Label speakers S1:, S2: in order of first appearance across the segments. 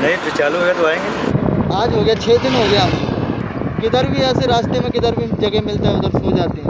S1: नहीं तो चालू हो गया तो आएंगे।
S2: आज हो गया 6 दिन हो गया हमें। किधर भी ऐसे रास्ते में किधर भी जगह मिलता है उधर सो जाते हैं।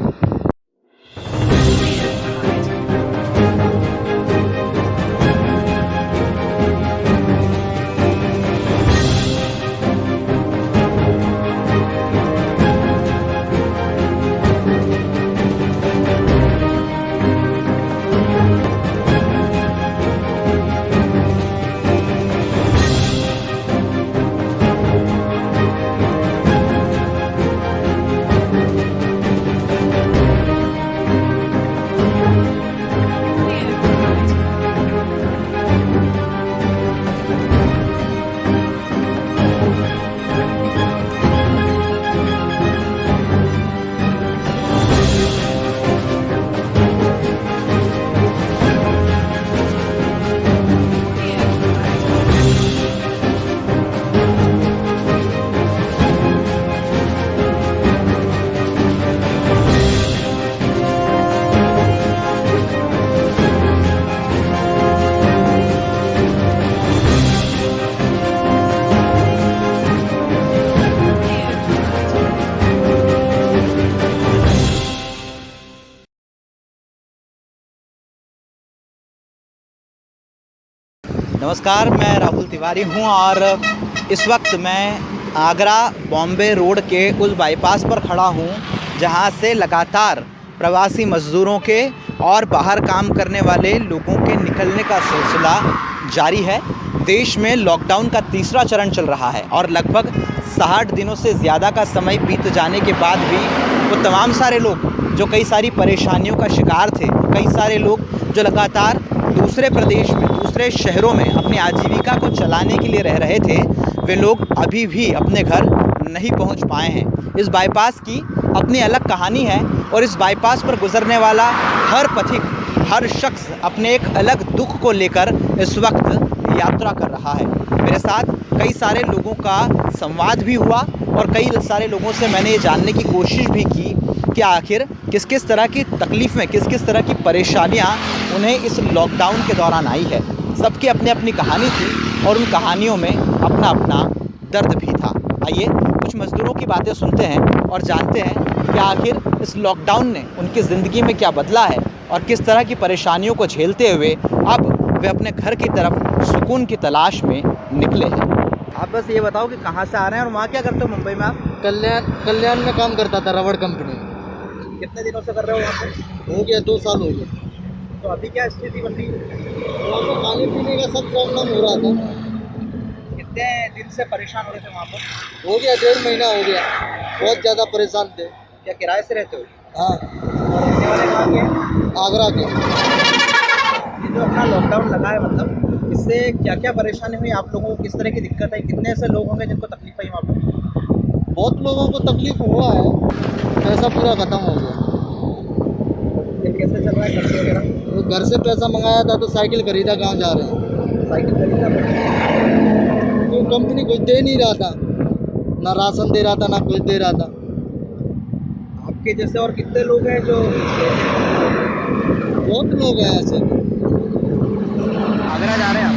S3: नमस्कार, मैं राहुल तिवारी हूं और इस वक्त मैं आगरा बॉम्बे रोड के उस बाईपास पर खड़ा हूं जहां से लगातार प्रवासी मज़दूरों के और बाहर काम करने वाले लोगों के निकलने का सिलसिला जारी है। देश में लॉकडाउन का तीसरा चरण चल रहा है और लगभग 60 दिनों से ज़्यादा का समय बीत जाने के बाद भी वो तमाम सारे लोग जो कई सारी परेशानियों का शिकार थे, कई सारे लोग जो लगातार दूसरे प्रदेश में, दूसरे शहरों में अपनी आजीविका को चलाने के लिए रह रहे थे, वे लोग अभी भी अपने घर नहीं पहुंच पाए हैं। इस बाईपास की अपनी अलग कहानी है और इस बाईपास पर गुजरने वाला हर पथिक, हर शख्स अपने एक अलग दुख को लेकर इस वक्त यात्रा कर रहा है। मेरे साथ कई सारे लोगों का संवाद भी हुआ और कई सारे लोगों से मैंने ये जानने की कोशिश भी की कि आखिर किस किस तरह की तकलीफ़ें, किस किस तरह की परेशानियां उन्हें इस लॉकडाउन के दौरान आई है। सबकी अपनी अपनी कहानी थी और उन कहानियों में अपना अपना दर्द भी था। आइए कुछ मज़दूरों की बातें सुनते हैं और जानते हैं कि आखिर इस लॉकडाउन ने उनकी ज़िंदगी में क्या बदला है और किस तरह की परेशानियों को झेलते हुए अब वे अपने घर की तरफ सुकून की तलाश में निकले हैं। आप बस ये बताओ कि कहाँ से आ रहे हैं और वहाँ क्या करते हो मुंबई में आप?
S2: कल्याण में काम करता था, रबड़ कंपनी।
S3: कितने दिनों से कर रहे हो वहाँ पे?
S2: हो गया 2 साल हो गए।
S3: तो अभी क्या स्थिति बन रही है?
S2: वहाँ पर खाने पीने का सब प्रॉब्लम हो रहा था।
S3: कितने दिन से परेशान हो रहे थे वहाँ पर?
S2: हो गया 1.5 महीना हो गया। बहुत ज़्यादा परेशान थे।
S3: क्या किराए से रहते हो?
S2: हाँ,
S3: और रहने वाले कहाँ के हैं?
S2: आगरा के।
S3: ये जो अपना लॉकडाउन लगा है, मतलब इससे क्या क्या परेशानी हुई आप लोगों को? किस तरह की दिक्कत आई? कितने ऐसे लोग होंगे जिनको तकलीफ आई वहाँ पर?
S2: बहुत लोगों को तकलीफ हुआ है, पैसा पूरा ख़त्म हो गया।
S3: फिर कैसे चल रहा है खर्च वगैरह?
S2: तो घर से पैसा मंगाया था तो साइकिल खरीदा, गाँव जा रहे हैं।
S3: साइकिल खरीदना पड़ा?
S2: तो कंपनी कुछ दे नहीं रहा था, ना राशन दे रहा था, ना कुछ दे रहा था।
S3: आपके जैसे और कितने लोग हैं जो
S2: बहुत लोग हैं ऐसे।
S3: आगरा जा रहे हैं आप?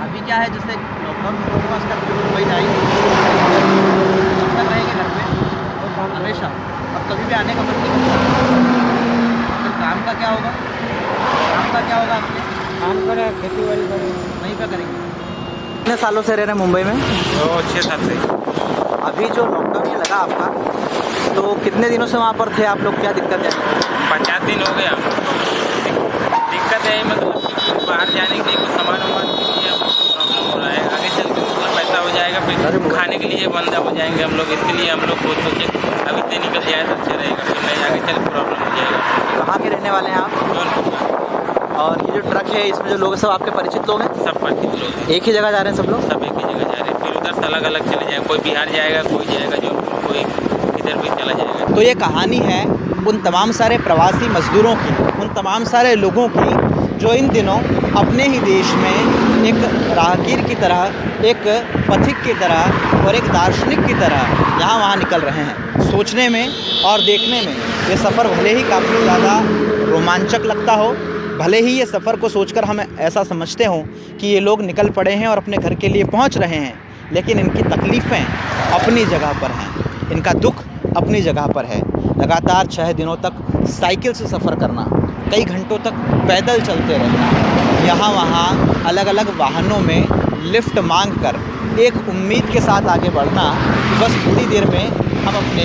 S3: अभी क्या है, जैसे लॉकडाउन खत्म हुआ उसका मुंबई जाएंगे, कब तक रहेंगे घर पे? हमेशा? अब कभी भी आने का मन नहीं करता? फिर काम का क्या होगा? काम का क्या होगा आपके?
S2: काम करें, खेती बाड़ी करें।
S3: वहीं पर करेंगे। कितने सालों से रह रहे हैं मुंबई में?
S1: 6-7 से।
S3: अभी जो लॉकडाउन ये लगा आपका, तो कितने दिनों से वहाँ पर थे आप लोग? क्या दिक्कत है?
S1: 50 दिन हो गया। दिक्कत है मतलब कि बाहर जाने के लिए कुछ सामान वामान के लिए प्रॉब्लम हो रहा है। आगे चल के उतना पैसा हो जाएगा, फिर खाने के लिए बंद हो जाएंगे हम लोग। इसके लिए हम लोग को सोचे अभी से निकल जाए तो अच्छा रहेगा, फिर नहीं आगे चल के प्रॉब्लम हो जाएगा।
S3: कहाँ के रहने वाले हैं आप?
S1: जौनपुर का।
S3: और ये जो ट्रक है इसमें जो लोग हैं सब आपके परिचित लोग हैं?
S1: सब परिचित लोग हैं।
S3: एक ही जगह जा रहे हैं सब लोग?
S1: सब एक ही जगह जा रहे हैं, फिर उधर से अलग अलग चले जाएंगे। कोई बिहार जाएगा, कोई जाएगा जौनपुर, कोई इधर भी चला जाएगा।
S3: तो ये कहानी है उन तमाम सारे प्रवासी मज़दूरों की, उन तमाम सारे लोगों की जो इन दिनों अपने ही देश में एक राहगीर की तरह, एक पथिक की तरह और एक दार्शनिक की तरह यहाँ वहाँ निकल रहे हैं। सोचने में और देखने में ये सफ़र भले ही काफ़ी ज़्यादा रोमांचक लगता हो, भले ही ये सफ़र को सोचकर हम ऐसा समझते हों कि ये लोग निकल पड़े हैं और अपने घर के लिए पहुंच रहे हैं, लेकिन इनकी तकलीफ़ें अपनी जगह पर हैं, इनका दुख अपनी जगह पर है। लगातार 6 दिनों तक साइकिल से सफ़र करना, कई घंटों तक पैदल चलते रहना, यहाँ वहाँ अलग अलग वाहनों में लिफ्ट मांगकर एक उम्मीद के साथ आगे बढ़ना कि बस थोड़ी देर में हम अपने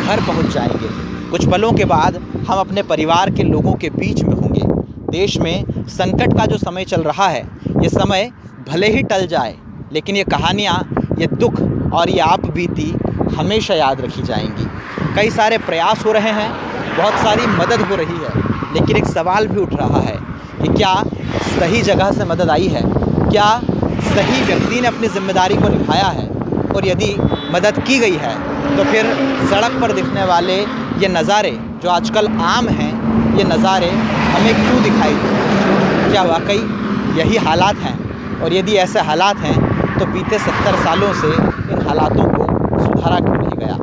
S3: घर पहुँच जाएंगे, कुछ पलों के बाद हम अपने परिवार के लोगों के बीच में होंगे। देश में संकट का जो समय चल रहा है, ये समय भले ही टल जाए, लेकिन ये कहानियाँ, ये दुख और ये आप बीती हमेशा याद रखी जाएंगी। कई सारे प्रयास हो रहे हैं, बहुत सारी मदद हो रही है, लेकिन एक सवाल भी उठ रहा है कि क्या सही जगह से मदद आई है, क्या सही व्यक्ति ने अपनी जिम्मेदारी को निभाया है, और यदि मदद की गई है तो फिर सड़क पर दिखने वाले ये नज़ारे जो आजकल आम हैं, ये नज़ारे हमें क्यों दिखाई देते? क्या वाकई यही हालात हैं? और यदि ऐसे हालात हैं तो बीते 70 सालों से इन हालातों को सुधारा क्यों नहीं गया?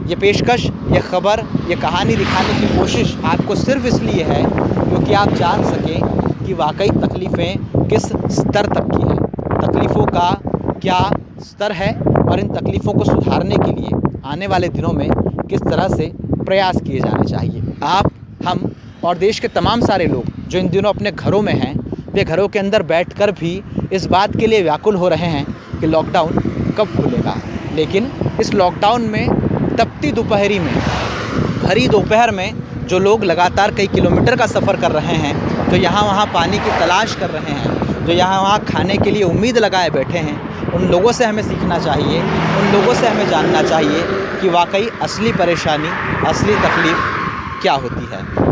S3: ये पेशकश, ये ख़बर, ये कहानी दिखाने की कोशिश आपको सिर्फ़ इसलिए है क्योंकि आप जान सकें कि वाकई तकलीफ़ें किस स्तर तक की हैं, तकलीफ़ों का क्या स्तर है, और इन तकलीफ़ों को सुधारने के लिए आने वाले दिनों में किस तरह से प्रयास किए जाने चाहिए। आप, हम और देश के तमाम सारे लोग जो इन दिनों अपने घरों में हैं, वे घरों के अंदर बैठकर भी इस बात के लिए व्याकुल हो रहे हैं कि लॉकडाउन कब खुलेगा। लेकिन इस लॉकडाउन में तपती दोपहरी में, भरी दोपहर में जो लोग लगातार कई किलोमीटर का सफ़र कर रहे हैं, जो यहाँ वहाँ पानी की तलाश कर रहे हैं, जो यहाँ वहाँ खाने के लिए उम्मीद लगाए बैठे हैं, उन लोगों से हमें सीखना चाहिए, उन लोगों से हमें जानना चाहिए कि वाकई असली परेशानी, असली तकलीफ़ क्या होती है।